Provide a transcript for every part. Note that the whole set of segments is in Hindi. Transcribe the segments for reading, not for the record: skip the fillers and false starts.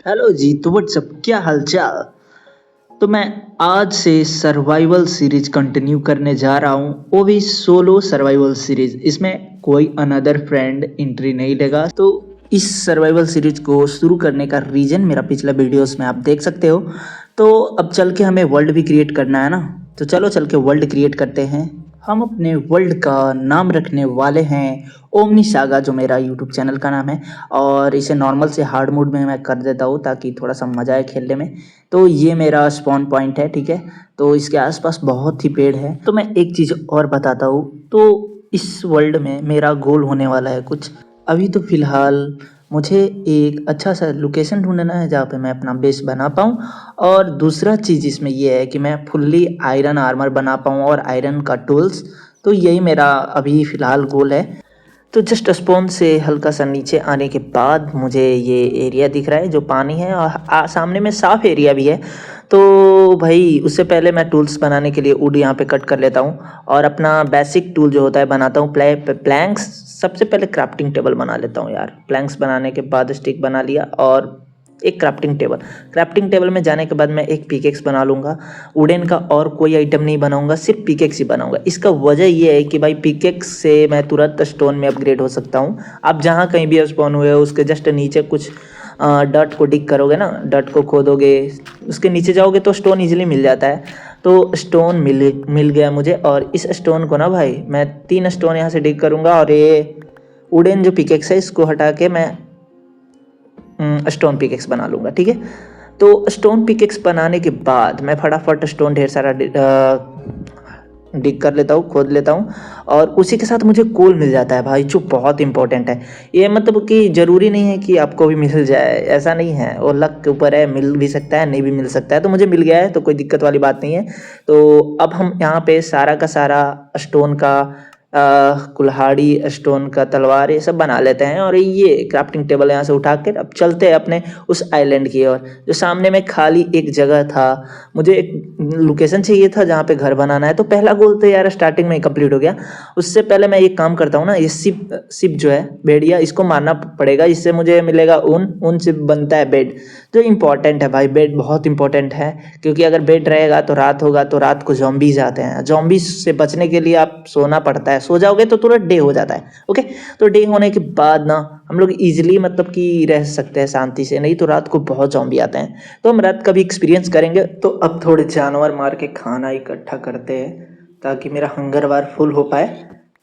हेलो जी। तो व्हाट्सअप, क्या हालचाल। तो मैं आज से सर्वाइवल सीरीज कंटिन्यू करने जा रहा हूँ, वो भी सोलो सर्वाइवल सीरीज। इसमें कोई अनदर फ्रेंड एंट्री नहीं लेगा। तो इस सर्वाइवल सीरीज को शुरू करने का रीजन मेरा पिछला वीडियोस में आप देख सकते हो। तो अब चल के हमें वर्ल्ड भी क्रिएट करना है ना। तो चलो चल के वर्ल्ड क्रिएट करते हैं। हम अपने वर्ल्ड का नाम रखने वाले हैं ओमनी सागा, जो मेरा यूट्यूब चैनल का नाम है। और इसे नॉर्मल से हार्ड मोड में मैं कर देता हूँ ताकि थोड़ा सा मज़ा आए खेलने में। तो ये मेरा स्पॉन पॉइंट है, ठीक है। तो इसके आसपास बहुत ही पेड़ है। तो मैं एक चीज़ और बताता हूँ। तो इस वर्ल्ड में मेरा गोल होने वाला है कुछ। अभी तो फ़िलहाल मुझे एक अच्छा सा लोकेशन ढूंढना है जहाँ पे मैं अपना बेस बना पाऊँ। और दूसरा चीज़ इसमें ये है कि मैं फुल्ली आयरन आर्मर बना पाऊँ और आयरन का टूल्स। तो यही मेरा अभी फ़िलहाल गोल है। तो जस्ट स्पॉन से हल्का सा नीचे आने के बाद मुझे ये एरिया दिख रहा है जो पानी है, और सामने में साफ एरिया भी है। तो भाई उससे पहले मैं टूल्स बनाने के लिए वुड यहाँ पे कट कर लेता हूँ और अपना बेसिक टूल जो होता है बनाता हूँ। प्लैंक्स। सबसे पहले क्राफ्टिंग टेबल बना लेता हूँ यार। प्लैंक्स बनाने के बाद स्टिक बना लिया और एक क्राफ्टिंग टेबल में जाने के बाद मैं एक पिकेक्स बना लूँगा। वुडन का और कोई आइटम नहीं बनाऊंगा, सिर्फ पिकेक्स ही बनाऊंगा। इसका वजह ये है कि भाई पिकेक्स से मैं तुरंत स्टोन में अपग्रेड हो सकता हूँ। आप जहाँ कहीं भी स्पॉन हुए हो उसके जस्ट नीचे कुछ डर्ट को डिग करोगे ना, डर्ट को खोदोगे, उसके नीचे जाओगे तो स्टोन इजीली मिल जाता है। तो स्टोन मिल गया मुझे, और इस स्टोन को ना भाई मैं 3 स्टोन यहाँ से डिग करूँगा, और ये वुडन जो पिकेक्स है इसको हटा के मैं स्टोन पिकेक्स बना लूँगा, ठीक है। तो स्टोन पिकेक्स बनाने के बाद मैं फटाफट स्टोन ढेर सारा डिग कर लेता हूँ, खोद लेता हूँ। और उसी के साथ मुझे कोल मिल जाता है भाई, जो बहुत इंपॉर्टेंट है। ये मतलब कि ज़रूरी नहीं है कि आपको भी मिल जाए, ऐसा नहीं है, वो लक के ऊपर है, मिल भी सकता है नहीं भी मिल सकता है। तो मुझे मिल गया है तो कोई दिक्कत वाली बात नहीं है। तो अब हम यहाँ पे सारा का सारा स्टोन का कुल्हाड़ी, स्टोन का तलवार, ये सब बना लेते हैं। और ये क्राफ्टिंग टेबल यहाँ से उठा कर अब चलते हैं अपने उस आइलैंड की ओर। जो सामने में खाली एक जगह था, मुझे एक लोकेशन चाहिए था जहाँ पे घर बनाना है। तो पहला गोल तो यार स्टार्टिंग में ही कंप्लीट हो गया। उससे पहले मैं एक काम करता हूँ ना, ये सिप जो है भेड़िया, इसको मारना पड़ेगा। इससे मुझे मिलेगा ऊन से बनता है बेड, जो इंपॉर्टेंट है भाई। बेड बहुत इंपॉर्टेंट है, क्योंकि अगर बेड रहेगा तो रात होगा, तो रात को जॉम्बीज आते हैं। जॉम्बीज से बचने के लिए आप सोना पड़ता है, सो जाओगे तो तुरंत डे हो जाता है। ओके। तो डे होने के बाद ना हम लोग इजीली मतलब कि रह सकते हैं शांति से, नहीं तो रात को बहुत जॉम्बी आते हैं। तो हम रात का भी एक्सपीरियंस करेंगे। तो अब थोड़े जानवर मार के खाना इकट्ठा करते हैं ताकि मेरा हंगर बार फुल हो पाए।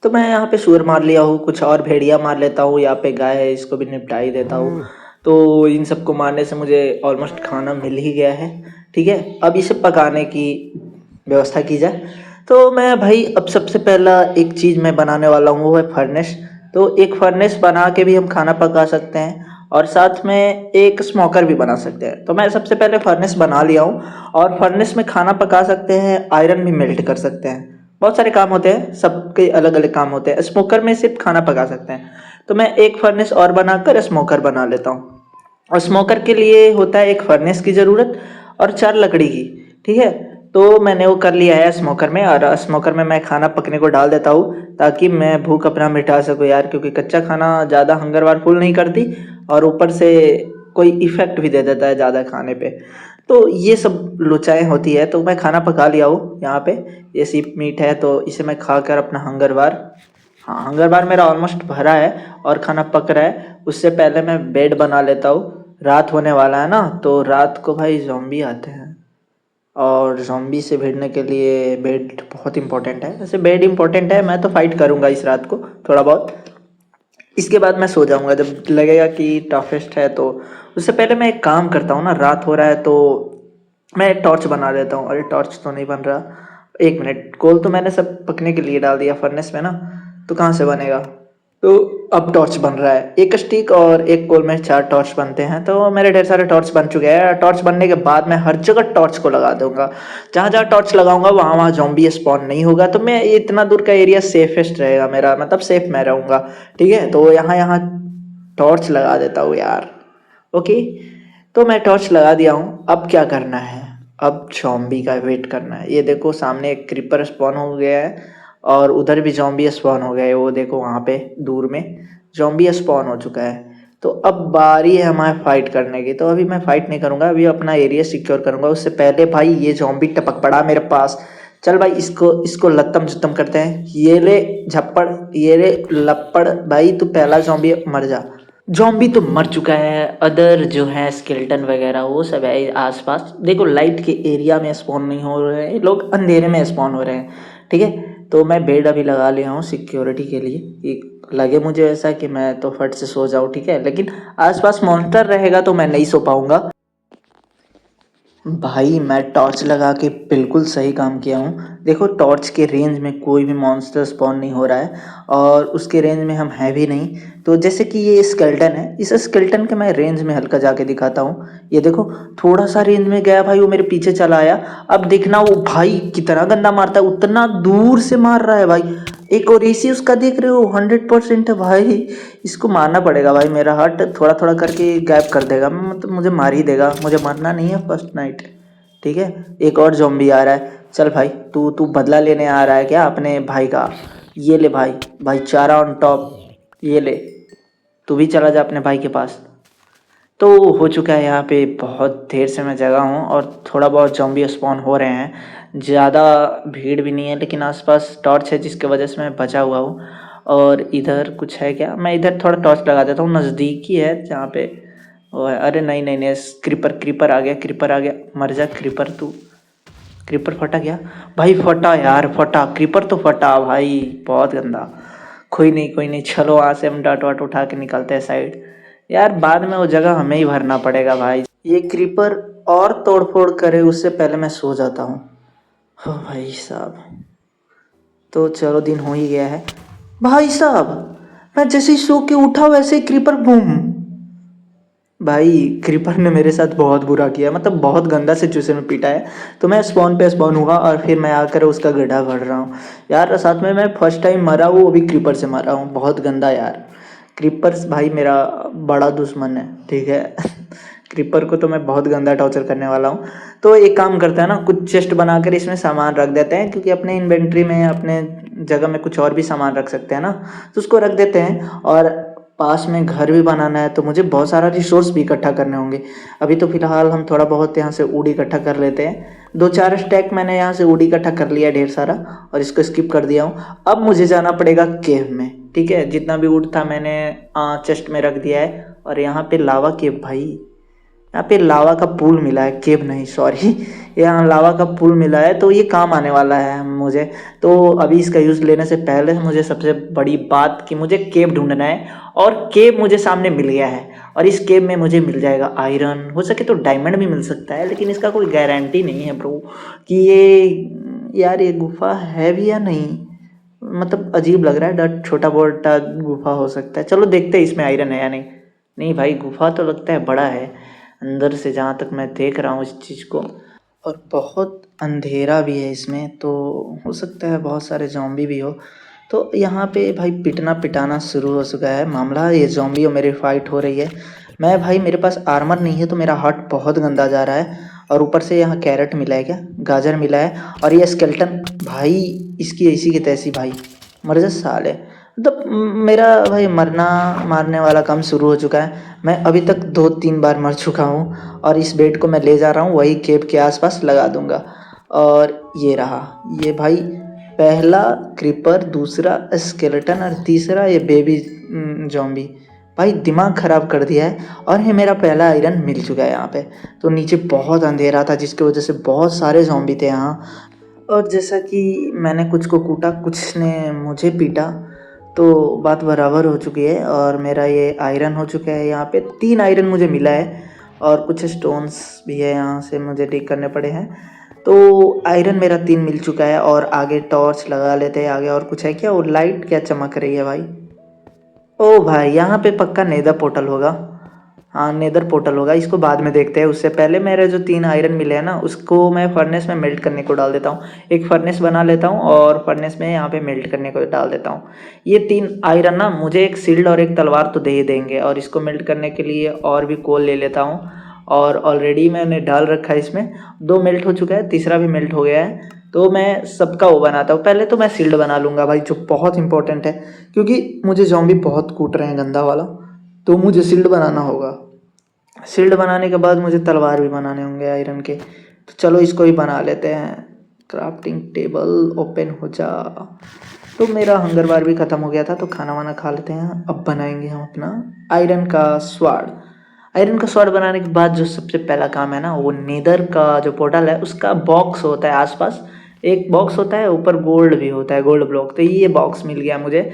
तो मैं यहाँ पे सूअर मार लिया हूँ, कुछ और भेड़िया मार लेता हूँ, यहाँ पे गाय है इसको भी निपटा ही देता हूँ। तो इन सबको मारने से मुझे ऑलमोस्ट खाना मिल ही गया है, ठीक है। अब इसे पकाने की व्यवस्था की जाए। तो मैं भाई अब सबसे पहला एक चीज़ मैं बनाने वाला हूँ वो है फर्नेस। तो एक फर्नेस बना के भी हम खाना पका सकते हैं, और साथ में एक स्मोकर भी बना सकते हैं। तो मैं सबसे पहले फर्नेस बना लिया हूँ, और फर्नेस में खाना पका सकते हैं, आयरन भी मेल्ट कर सकते हैं। बहुत सारे काम होते हैं, सबके अलग अलग काम होते हैं। स्मोकर में सिर्फ खाना पका सकते हैं। तो मैं एक फर्नेस और बनाकर स्मोकर बना लेता हूँ। और स्मोकर के लिए होता है एक फर्नेस की ज़रूरत और 4 लकड़ी की, ठीक है। तो मैंने वो कर लिया है स्मोकर में, और स्मोकर में मैं खाना पकने को डाल देता हूँ ताकि मैं भूख अपना मिटा सकूँ यार, क्योंकि कच्चा खाना ज़्यादा हंगर बार फुल नहीं करती, और ऊपर से कोई इफेक्ट भी दे देता है ज़्यादा खाने पे। तो ये सब लोचाएँ होती है। तो मैं खाना पका लिया हूँ यहाँ पे। ये सीप मीट है, तो इसे मैं खाकर अपना हंगर बार, हाँ हंगर बार मेरा ऑलमोस्ट भरा है और खाना पक रहा है। उससे पहले मैं बेड बना लेता हूँ। रात होने वाला है ना, तो रात को भाई ज़ॉम्बी आते हैं, और ज़ॉम्बी से भिड़ने के लिए बेड बहुत इंपॉर्टेंट है। वैसे बेड इंपॉर्टेंट है, मैं तो फाइट करूँगा इस रात को थोड़ा बहुत। इसके बाद मैं सो जाऊँगा जब लगेगा कि टफेस्ट है। तो उससे पहले मैं एक काम करता हूँ ना, रात हो रहा है तो मैं टॉर्च बना लेता हूँ। अरे टॉर्च तो नहीं बन रहा, एक मिनट। कोल तो मैंने सब पकने के लिए डाल दिया फर्नेस में ना, तो कहाँ से बनेगा। तो अब टॉर्च बन रहा है, एक स्टिक और एक कोल में 4 टॉर्च बनते हैं। तो मेरे ढेर सारे टॉर्च बन चुके हैं। टॉर्च बनने के बाद मैं हर जगह टॉर्च को लगा दूंगा। जहाँ जहाँ टॉर्च लगाऊंगा वहाँ वहाँ जॉम्बी स्पॉन नहीं होगा। तो मैं इतना दूर का एरिया सेफेस्ट रहेगा मेरा, मतलब सेफ मैं रहूँगा, ठीक है। तो यहाँ यहाँ टॉर्च लगा देता हूँ यार। ओके। तो मैं टॉर्च लगा दिया हूँ। अब क्या करना है, अब जॉम्बी का वेट करना है। ये देखो सामने एक क्रीपर स्पॉन हो गया है, और उधर भी जॉम्बी स्पॉन हो गया है। वो देखो वहाँ पे दूर में जॉम्बी स्पॉन हो चुका है। तो अब बारी है हमारे फाइट करने की। तो अभी मैं फाइट नहीं करूंगा, अभी अपना एरिया सिक्योर करूंगा। उससे पहले भाई ये ज़ॉम्बी टपक पड़ा मेरे पास। चल भाई इसको इसको लत्तम जुत्तम करते हैं। ये ले झप्पड़, ये ले लपड़। भाई तू पहला ज़ॉम्बी मर जा। ज़ॉम्बी तो मर चुका है। अदर जो है स्केलेटन वगैरह वो सब है आसपास। देखो लाइट के एरिया में स्पॉन नहीं हो रहे हैं लोग, अंधेरे में स्पॉन हो रहे हैं। ठीक है, तो मैं बेड अभी लगा लिया हूँ सिक्योरिटी के लिए। एक लगे मुझे ऐसा कि मैं तो फट से सो जाऊँ, ठीक है, लेकिन आसपास मॉन्स्टर रहेगा तो मैं नहीं सो पाऊंगा। भाई मैं टॉर्च लगा के बिल्कुल सही काम किया हूँ। देखो टॉर्च के रेंज में कोई भी मॉन्स्टर स्पॉन नहीं हो रहा है और उसके रेंज में हम हैं भी नहीं। तो जैसे कि ये स्केलेटन है, इस स्केलेटन के मैं रेंज में हल्का जाके दिखाता हूँ। ये देखो थोड़ा सा रेंज में गया भाई, वो मेरे पीछे चला आया। अब देखना वो भाई कितना गंदा मारता है, उतना दूर से मार रहा है भाई। एक और एसी उसका देख रहे हो 100% है भाई। इसको मारना पड़ेगा भाई, मेरा हार्ट थोड़ा थोड़ा करके गायब कर देगा, मतलब मुझे मार ही देगा। मुझे मरना नहीं है फर्स्ट नाइट। ठीक है, एक और ज़ॉम्बी आ रहा है। चल भाई तू तू बदला लेने आ रहा है क्या अपने भाई का? ये ले भाई, भाईचारा ऑन टॉप। ये ले, तू भी चला जा अपने भाई के पास। तो हो चुका है यहाँ पे, बहुत देर से मैं जगा हूँ और थोड़ा बहुत ज़ॉम्बी स्पॉन हो रहे हैं। ज़्यादा भीड़ भी नहीं है लेकिन आसपास टॉर्च है जिसकी वजह से मैं बचा हुआ हूँ। और इधर कुछ है क्या? मैं इधर थोड़ा टॉर्च लगा देता हूँ, नज़दीक ही है जहाँ पे वो है। अरे नहीं नहीं नहीं, क्रीपर क्रीपर आ गया, क्रीपर आ गया। मर जा क्रीपर तू। क्रीपर फटा क्या? भाई फटा यार, फटा क्रीपर तो फटा भाई, बहुत गंदा। कोई नहीं कोई नहीं, चलो वहाँ से हम डाट वाट उठा के निकलते हैं साइड। यार बाद में वो जगह हमें ही भरना पड़ेगा भाई। ये क्रीपर और तोड़ फोड़ करे उससे पहले मैं सो जाता हूँ। हो भाई साहब, तो चलो दिन हो ही गया है। भाई साहब मैं जैसे ही सो के उठा वैसे ही क्रीपर बूम। भाई क्रीपर ने मेरे साथ बहुत बुरा किया, मतलब बहुत गंदा सिचुएशन में पीटा है। तो मैं स्पॉन पे स्पॉन हुआ और फिर मैं आकर उसका गड्ढा भर रहा हूँ। यार साथ में मैं फर्स्ट टाइम मरा हूँ, अभी क्रीपर से मरा हूँ, बहुत गंदा यार। क्रीपर्स भाई मेरा बड़ा दुश्मन है, ठीक है। क्रीपर को तो मैं बहुत गंदा टॉर्चर करने वाला हूँ। तो एक काम करते हैं ना, कुछ चेस्ट बनाकर इसमें सामान रख देते हैं, क्योंकि अपने इन्वेंट्री में अपने जगह में कुछ और भी सामान रख सकते हैं ना, तो उसको रख देते हैं। और पास में घर भी बनाना है तो मुझे बहुत सारा रिसोर्स भी इकट्ठा करने होंगे। अभी तो फिलहाल हम थोड़ा बहुत यहाँ से वुड इकट्ठा कर लेते हैं। 2-4 स्टैक मैंने यहाँ से वुड इकट्ठा कर लिया ढेर सारा, और इसको स्किप कर दिया हूँ। अब मुझे जाना पड़ेगा केव में, ठीक है। जितना भी वुड था मैंने चेस्ट में रख दिया है। और यहाँ पे लावा केव भाई, यहाँ पे लावा का पूल मिला है, केव नहीं सॉरी। यहाँ लावा का पूल मिला है तो ये काम आने वाला है मुझे। तो अभी इसका यूज़ लेने से पहले मुझे सबसे बड़ी बात कि मुझे केव ढूंढना है। और केव मुझे सामने मिल गया है, और इस केव में मुझे मिल जाएगा आयरन, हो सके तो डायमंड भी मिल सकता है, लेकिन इसका कोई गारंटी नहीं है ब्रो कि ये यार ये गुफा है भी या नहीं। मतलब अजीब लग रहा है, डर छोटा मोटा गुफा हो सकता है। चलो देखते हैं इसमें आयरन है या नहीं। नहीं भाई गुफा तो लगता है बड़ा है अंदर से, जहाँ तक मैं देख रहा हूँ इस चीज़ को। और बहुत अंधेरा भी है इसमें, तो हो सकता है बहुत सारे ज़ॉम्बी भी हो। तो यहाँ पे भाई पिटना पिटाना शुरू हो चुका है मामला। ये ज़ॉम्बी और मेरी फाइट हो रही है। मैं भाई मेरे पास आर्मर नहीं है तो मेरा हार्ट बहुत गंदा जा रहा है। और ऊपर से यहाँ कैरेट मिला है, क्या गाजर मिला है। और ये स्केलेटन भाई, इसकी ऐसी की तैसी भाई, मर जा साले। मतलब मेरा भाई मरना मारने वाला काम शुरू हो चुका है। मैं अभी तक 2-3 बार मर चुका हूँ। और इस बेड को मैं ले जा रहा हूँ, वही केव के आसपास लगा दूंगा। और ये रहा, ये भाई पहला क्रीपर, दूसरा स्केलेटन और तीसरा ये बेबी जॉम्बी। भाई दिमाग ख़राब कर दिया है। और ये मेरा पहला आयरन मिल चुका है यहाँ पे। तो नीचे बहुत अंधेरा था जिसकी वजह से बहुत सारे जॉम्बी थे यहाँ। और जैसा कि मैंने कुछ को कूटा, कुछ ने मुझे पीटा, तो बात बराबर हो चुकी है। और मेरा ये आयरन हो चुका है, यहाँ पे 3 आयरन मुझे मिला है। और कुछ स्टोन्स भी है यहाँ से मुझे ठीक करने पड़े हैं। तो आयरन मेरा 3 मिल चुका है। और आगे टॉर्च लगा लेते हैं। आगे और कुछ है क्या? वो लाइट क्या चमक रही है भाई? ओ भाई यहाँ पे पक्का नेदर पोर्टल होगा। हाँ नेदर पोर्टल होगा, इसको बाद में देखते हैं। उससे पहले मेरे जो 3 आयरन मिले हैं ना, उसको मैं फर्नेस में मेल्ट करने को डाल देता हूँ। एक फर्नेस बना लेता हूँ और फर्नेस में यहाँ पे मेल्ट करने को डाल देता हूँ। ये 3 आयरन ना मुझे एक शील्ड और एक तलवार तो दे ही देंगे। और इसको मेल्ट करने के लिए और भी कोल ले लेता हूँ। और ऑलरेडी मैंने डाल रखा है इसमें, 2 मेल्ट हो चुका है, तीसरा भी मेल्ट हो गया है। तो मैं सबका वो बनाता हूँ। पहले तो मैं शील्ड बना लूँगा भाई, जो बहुत इंपॉर्टेंट है, क्योंकि मुझे ज़ॉम्बी बहुत कूट रहे हैं गंदा वाला। तो मुझे शील्ड बनाना होगा। शील्ड बनाने के बाद मुझे तलवार भी बनाने होंगे आयरन के। तो चलो इसको ही बना लेते हैं। क्राफ्टिंग टेबल ओपन हो जा। तो मेरा हंगर बार भी ख़त्म हो गया था, तो खाना वाना खा लेते हैं। अब बनाएंगे हम अपना आयरन का स्वाड। आयरन का स्वाड बनाने के बाद जो सबसे पहला काम है ना, वो नेदर का जो पोर्टल है उसका बॉक्स होता है। आसपास एक बॉक्स होता है, ऊपर गोल्ड भी होता है, गोल्ड ब्लॉक। तो ये बॉक्स मिल गया मुझे।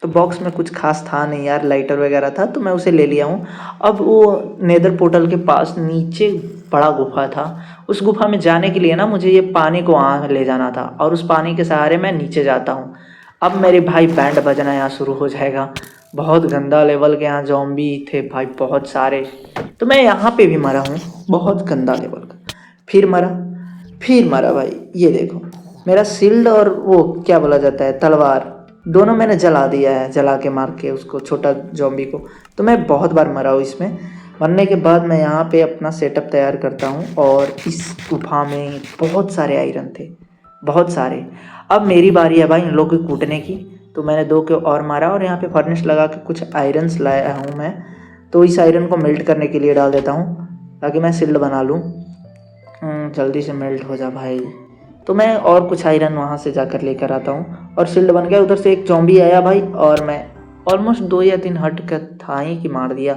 तो बॉक्स में कुछ खास था नहीं यार, लाइटर वगैरह था, तो मैं उसे ले लिया हूँ। अब वो नेदर पोर्टल के पास नीचे बड़ा गुफा था। उस गुफा में जाने के लिए ना मुझे ये पानी को वहाँ ले जाना था, और उस पानी के सहारे मैं नीचे जाता हूँ। अब मेरे भाई बैंड बजना यहाँ शुरू हो जाएगा। बहुत गंदा लेवल के यहाँ ज़ॉम्बी थे भाई, बहुत सारे। तो मैं यहाँ पे भी मरा हूँ, बहुत गंदा लेवल का। फिर मरा भाई। ये देखो मेरा शील्ड और वो क्या बोला जाता है, तलवार, दोनों मैंने जला दिया है, जला के मार के उसको, छोटा ज़ॉम्बी को। तो मैं बहुत बार मरा हूँ इसमें। मरने के बाद मैं यहाँ पे अपना सेटअप तैयार करता हूँ, और इस गुफा में बहुत सारे आयरन थे, बहुत सारे। अब मेरी बारी है भाई इन लोगों को कूटने की। तो मैंने 2 को और मारा, और यहाँ पे फर्नेस लगा के कुछ आयरन्स लाया हूँ मैं। तो इस आयरन को मेल्ट करने के लिए डाल देता हूँ, ताकि मैं शील्ड बना लूँ। जल्दी से मेल्ट हो जा भाई। तो मैं और कुछ आयरन वहाँ से जाकर लेकर आता हूँ, और शील्ड बन गया। उधर से एक ज़ॉम्बी आया भाई, और मैं ऑलमोस्ट 2 या 3 हट का था ही कि मार दिया।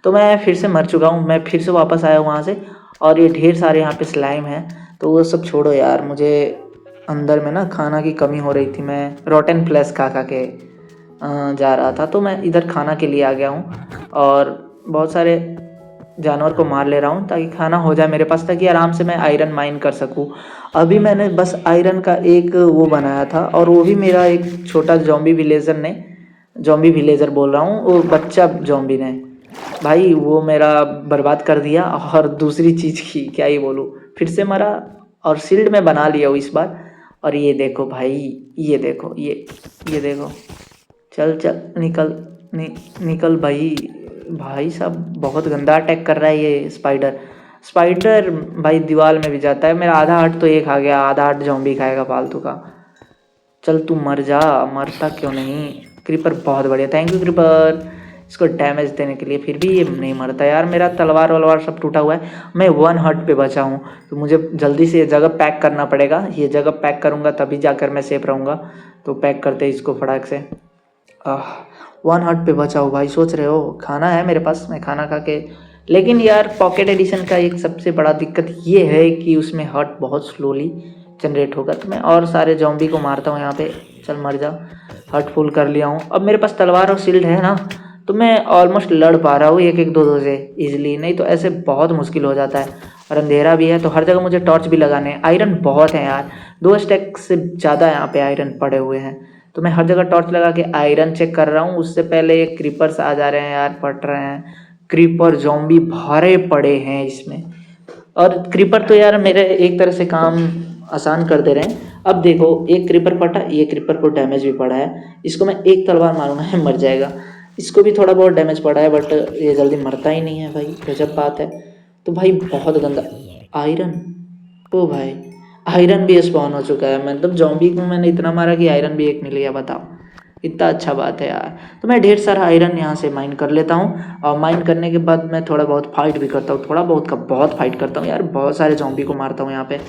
तो मैं फिर से मर चुका हूँ। मैं फिर से वापस आया वहाँ से, और ये ढेर सारे यहाँ पे स्लाइम हैं। तो वो सब छोड़ो यार, मुझे अंदर में ना खाना की कमी हो रही थी। मैं रोटन फ्लैश खा के जा रहा था। तो मैं इधर खाना के लिए आ गया हूँ, और बहुत सारे जानवर को मार ले रहा हूँ, ताकि खाना हो जाए मेरे पास, ताकि आराम से मैं आयरन माइन कर सकूँ। अभी मैंने बस आयरन का एक वो बनाया था, और वो भी मेरा एक छोटा ज़ॉम्बी विलेजर बोल रहा हूँ, वो बच्चा ज़ॉम्बी ने भाई वो मेरा बर्बाद कर दिया। और दूसरी चीज़ की क्या ही बोलूँ, फिर से मरा। और शील्ड में बना लिया हूँ इस बार। और ये देखो भाई, ये देखो, ये देखो। चल निकल भाई साहब बहुत गंदा अटैक कर रहा है ये स्पाइडर भाई। दीवार में भी जाता है। मेरा आधा हार्ट तो ये खा गया, आधा हार्ट ज़ॉम्बी खाएगा फालतू का। चल तू मर जा, मरता क्यों नहीं। क्रीपर बहुत बढ़िया, थैंक यू क्रीपर इसको डैमेज देने के लिए। फिर भी ये नहीं मरता यार। मेरा तलवार वलवार सब टूटा हुआ है। मैं 1 हर्ट पे बचा हूँ। तो मुझे जल्दी से ये जगह पैक करना पड़ेगा। ये जगह पैक करूँगा तभी जाकर मैं सेफ रहूँगा। तो पैक करते इसको फटाक से। 1 हर्ट पे बचा हूँ भाई। सोच रहे हो खाना है मेरे पास, मैं खाना खा के। लेकिन यार पॉकेट एडिशन का एक सबसे बड़ा दिक्कत ये है कि उसमें हर्ट बहुत स्लोली जनरेट होगा। तो मैं और सारे ज़ॉम्बी को मारता हूँ यहाँ पे। चल मर जा। हर्ट फुल कर लिया हूँ। अब मेरे पास तलवार और शील्ड है ना, तो मैं ऑलमोस्ट लड़ पा रहा हूँ 1-1, 2-2 से ईजिली। नहीं तो ऐसे बहुत मुश्किल हो जाता है। और अंधेरा भी है, तो हर जगह मुझे टॉर्च भी लगाने हैं। आयरन बहुत है यार, 2 स्टैक से ज़्यादा यहाँ पे आयरन पड़े हुए हैं। तो मैं हर जगह टॉर्च लगा के आयरन चेक कर रहा हूँ। उससे पहले ये क्रीपर्स आ जा रहे हैं यार, फट रहे हैं। क्रीपर ज़ॉम्बी भरे पड़े हैं इसमें। और क्रीपर तो यार मेरे एक तरह से काम आसान कर दे रहे हैं। अब देखो एक क्रीपर फटा, ये क्रीपर को डैमेज भी पड़ा है। इसको मैं एक तलवार मारूंगा है मर जाएगा। इसको भी थोड़ा बहुत डैमेज पड़ा है, बट ये जल्दी मरता ही नहीं है भाई, गजब बात है। तो भाई बहुत गंदा आयरन। ओ भाई आयरन भी स्पॉन हो चुका है। मतलब ज़ॉम्बी को मैंने इतना मारा कि आयरन भी एक मिल गया, बताओ इतना अच्छा बात है यार। तो मैं ढेर सारा आयरन यहाँ से माइन कर लेता हूँ, और माइन करने के बाद मैं थोड़ा बहुत फाइट भी करता हूँ। थोड़ा बहुत का बहुत फाइट करता हूँ यार, बहुत सारे ज़ॉम्बी को मारता हूँ यहाँ पे।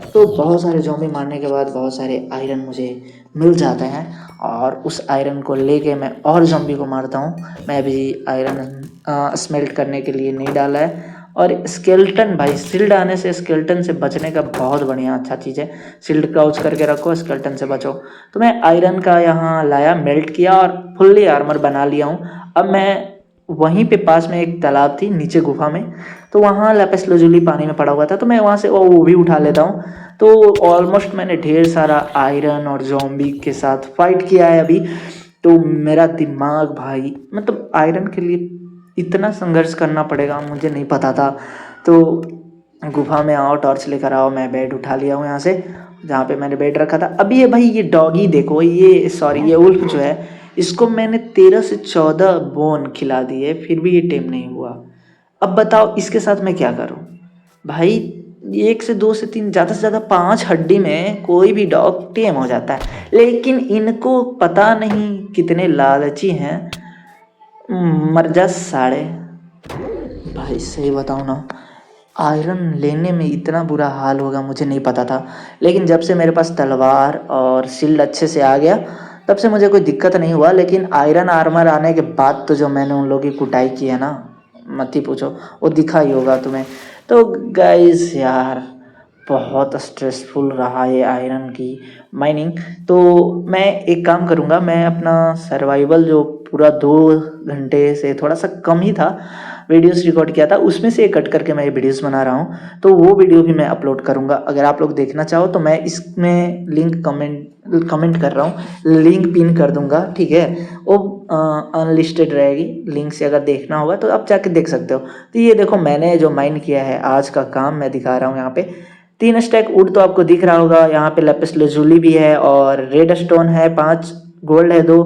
तो बहुत सारे ज़ॉम्बी मारने के बाद बहुत सारे आयरन मुझे मिल जाते हैं, और उस आयरन को लेके मैं और ज़ॉम्बी को मारता हूँ। मैं अभी आयरन स्मेल्ट करने के लिए नहीं डाला है। और स्केल्टन भाई, शील्ड आने से स्केल्टन से बचने का बहुत बढ़िया अच्छा चीज़ है। शील्ड क्राउच करके रखो, स्केल्टन से बचो। तो मैं आयरन का यहाँ लाया, मेल्ट किया, और फुल्ली आर्मर बना लिया हूँ। अब मैं वहीं पे पास में एक तालाब थी नीचे गुफा में, तो वहाँ लैपिस लजुली पानी में पड़ा हुआ था। तो मैं वहाँ से वो भी उठा लेता हूँ। तो ऑलमोस्ट मैंने ढेर सारा आयरन और ज़ॉम्बी के साथ फाइट किया है अभी। तो मेरा दिमाग भाई, मतलब आयरन के लिए इतना संघर्ष करना पड़ेगा मुझे नहीं पता था। तो गुफा में आओ, टॉर्च लेकर आओ। मैं बेड उठा लिया हूँ यहाँ से, जहाँ पे मैंने बेड रखा था। अभी ये भाई ये डॉगी देखो, ये उल्फ जो है, इसको मैंने 13 से 14 बोन खिला दिए, फिर भी ये टेम नहीं हुआ। अब बताओ इसके साथ मैं क्या करूँ भाई। 1 से 2 से 3 ज़्यादा से ज़्यादा 5 हड्डी में कोई भी डॉग टेम हो जाता है। लेकिन इनको पता नहीं कितने लालची हैं, मर जा साड़े। भाई सही बताऊँ ना, आयरन लेने में इतना बुरा हाल होगा मुझे नहीं पता था, लेकिन जब से मेरे पास तलवार और शील्ड अच्छे से आ गया तब से मुझे कोई दिक्कत नहीं हुआ। लेकिन आयरन आर्मर आने के बाद तो जो मैंने उन लोगों की कुटाई की है ना, मत ही पूछो, वो दिखा ही होगा तुम्हें। तो गाइस यार, बहुत स्ट्रेसफुल रहा ये आयरन की माइनिंग। तो मैं एक काम करूँगा, मैं अपना सर्वाइवल जो पूरा 2 घंटे से थोड़ा सा कम ही था वीडियोस रिकॉर्ड किया था, उसमें से कट करके मैं ये वीडियोस बना रहा हूँ, तो वो वीडियो भी मैं अपलोड करूँगा। अगर आप लोग देखना चाहो तो मैं इसमें लिंक कमेंट कर रहा हूँ, लिंक पिन कर दूंगा, ठीक है। वो अनलिस्टेड रहेगी, लिंक से अगर देखना होगा तो आप जाके देख सकते हो। तो ये देखो मैंने जो माइन किया है, आज का काम मैं दिखा रहा हूँ यहाँ पे। 3 स्टैक वुड तो आपको दिख रहा होगा, यहाँ पे लेपिस लेजुली भी है और रेड स्टोन है 5, गोल्ड है 2,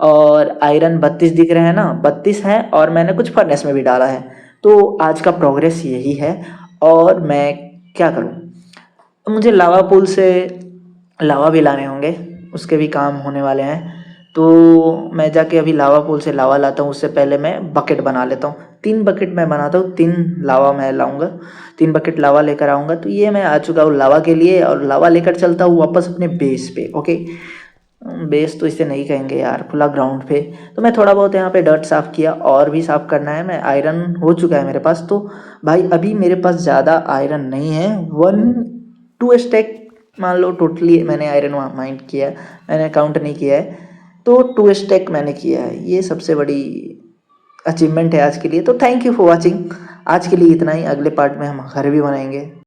और आयरन 32 दिख रहे हैं ना, 32 है, और मैंने कुछ फर्नेस में भी डाला है। तो आज का प्रोग्रेस यही है। और मैं क्या करूँ, मुझे लावा पूल से लावा भी लाने होंगे, उसके भी काम होने वाले हैं। तो मैं जाके अभी लावा पूल से लावा लाता हूँ, उससे पहले मैं बकेट बना लेता हूँ। 3 बकेट मैं बनाता हूँ, 3 लावा मैं लाऊंगा, 3 बकेट लावा लेकर आऊँगा। तो ये मैं आ चुका हूँ लावा के लिए, और लावा लेकर चलता हूँ वापस अपने बेस पे। ओके, बेस तो इसे नहीं कहेंगे यार, खुला ग्राउंड पे। तो मैं थोड़ा बहुत यहाँ पे डर्ट साफ़ किया, और भी साफ़ करना है। मैं आयरन हो चुका है मेरे पास, तो भाई अभी मेरे पास ज़्यादा आयरन नहीं है। 2 स्टैक मान लो टोटली मैंने आयरन माइंड किया है, मैंने काउंट नहीं किया है, तो 2 स्टैक मैंने किया है। ये सबसे बड़ी अचीवमेंट है आज के लिए। तो थैंक यू फॉर वॉचिंग, आज के लिए इतना ही। अगले पार्ट में हम घर भी बनाएंगे।